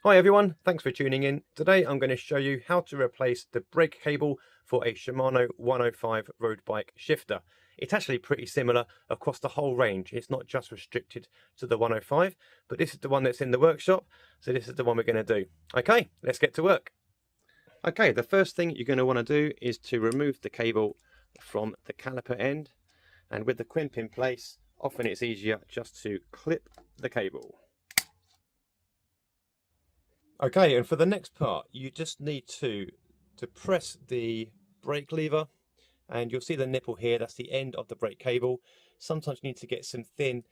Hi everyone, thanks for tuning in. Today I'm going to show you how to replace the brake cable for a Shimano 105 road bike shifter. It's actually pretty similar across the whole range. It's not just restricted to the 105, but this is the one that's in the workshop, so this is the one we're going to do. Okay, let's get to work. Okay, the first thing you're going to want to do is to remove the cable from the caliper end, and with the crimp in place, often it's easier just to clip the cable. Okay, and for the next part, you just need to press the brake lever, and you'll see the nipple here. That's the end of the brake cable. Sometimes you need to get some thin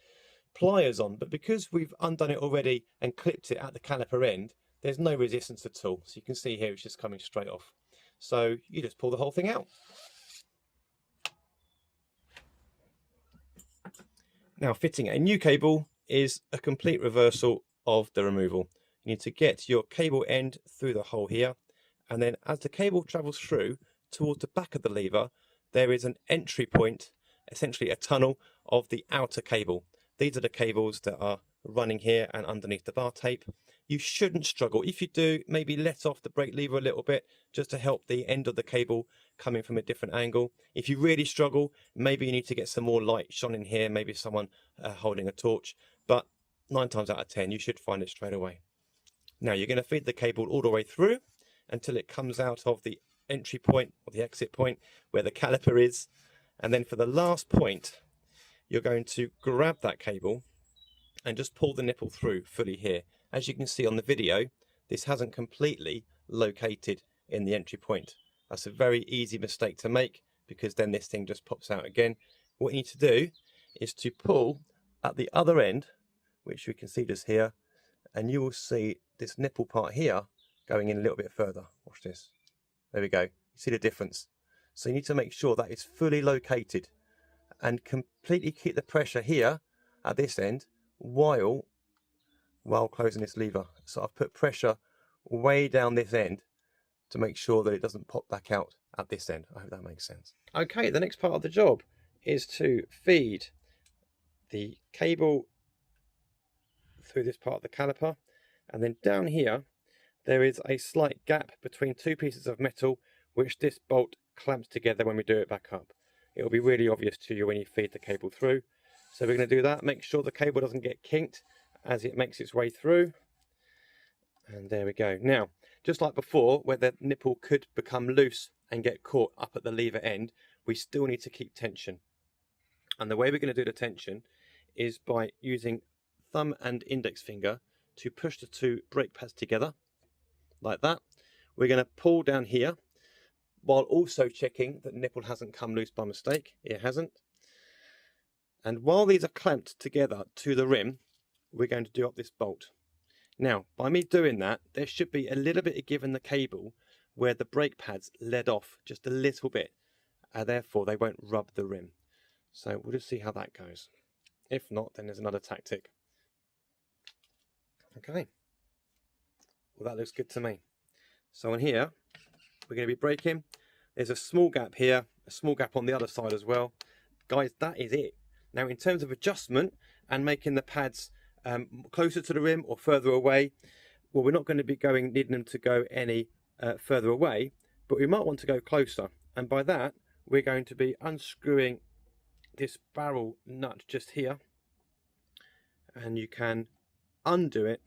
pliers on, but because we've undone it already and clipped it at the caliper end, there's no resistance at all. So you can see here it's just coming straight off. So you just pull the whole thing out. Now, fitting a new cable is a complete reversal of the removal. You need to get your cable end through the hole here, and then as the cable travels through towards the back of the lever, there is an entry point, essentially a tunnel of the outer cable. These are the cables that are running here and underneath the bar tape. You shouldn't struggle. If you do, maybe let off the brake lever a little bit just to help the end of the cable coming from a different angle. If you really struggle, maybe you need to get some more light shone in here, maybe someone holding a torch, but 9 times out of 10 you should find it straight away. Now you're going to feed the cable all the way through until it comes out of the entry point or the exit point where the caliper is, and then for the last point you're going to grab that cable and just pull the nipple through fully here. As you can see on the video, this hasn't completely located in the entry point. That's a very easy mistake to make, because then this thing just pops out again. What you need to do is to pull at the other end, which we can see just here, and you will see this nipple part here going in a little bit further. Watch this. There we go. You see the difference? So you need to make sure that it's fully located and completely keep the pressure here at this end while closing this lever. So I've put pressure way down this end to make sure that it doesn't pop back out at this end. I hope that makes sense. Okay, the next part of the job is to feed the cable through this part of the caliper, and then down here there is a slight gap between two pieces of metal which this bolt clamps together when we do it back up. It will be really obvious to you when you feed the cable through. So we're going to do that. Make sure the cable doesn't get kinked as it makes its way through. And there we go. Now, just like before, where the nipple could become loose and get caught up at the lever end, we still need to keep tension. And the way we're going to do the tension is by using thumb and index finger to push the two brake pads together, like that. We're going to pull down here, while also checking that the nipple hasn't come loose by mistake. It hasn't. And while these are clamped together to the rim, we're going to do up this bolt. Now, by me doing that, there should be a little bit of give in the cable where the brake pads led off just a little bit, and therefore they won't rub the rim. So we'll just see how that goes. If not, then there's another tactic. Okay. Well, that looks good to me. So on here, we're going to be braking. There's a small gap here, a small gap on the other side as well. Guys, that is it. Now, in terms of adjustment and making the pads closer to the rim or further away, well, we're not going to be needing them to go any further away, but we might want to go closer. And by that, we're going to be unscrewing this barrel nut just here, and you can undo it.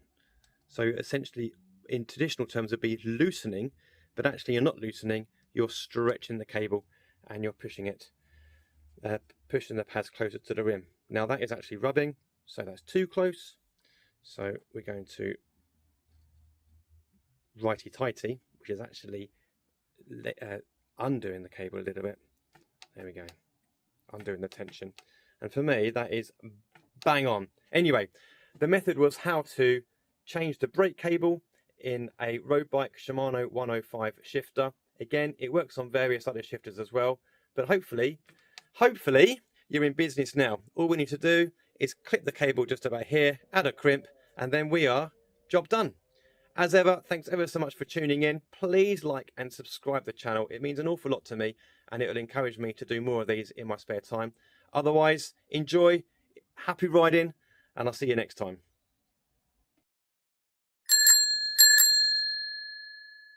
So essentially, in traditional terms, it'd be loosening, but actually you're not loosening, you're stretching the cable and you're pushing it, pushing the pads closer to the rim. Now that is actually rubbing, so that's too close. So we're going to righty-tighty, which is actually undoing the cable a little bit. There we go, undoing the tension. And for me, that is bang on. Anyway, the method was how to change the brake cable in a road bike Shimano 105 shifter. Again, it works on various other shifters as well, but hopefully you're in business now. All we need to do is clip the cable just about here, add a crimp, and then we are job done. As ever, thanks ever so much for tuning in. Please like and subscribe the channel. It means an awful lot to me, and it will encourage me to do more of these in my spare time. Otherwise, enjoy, happy riding, and I'll see you next time.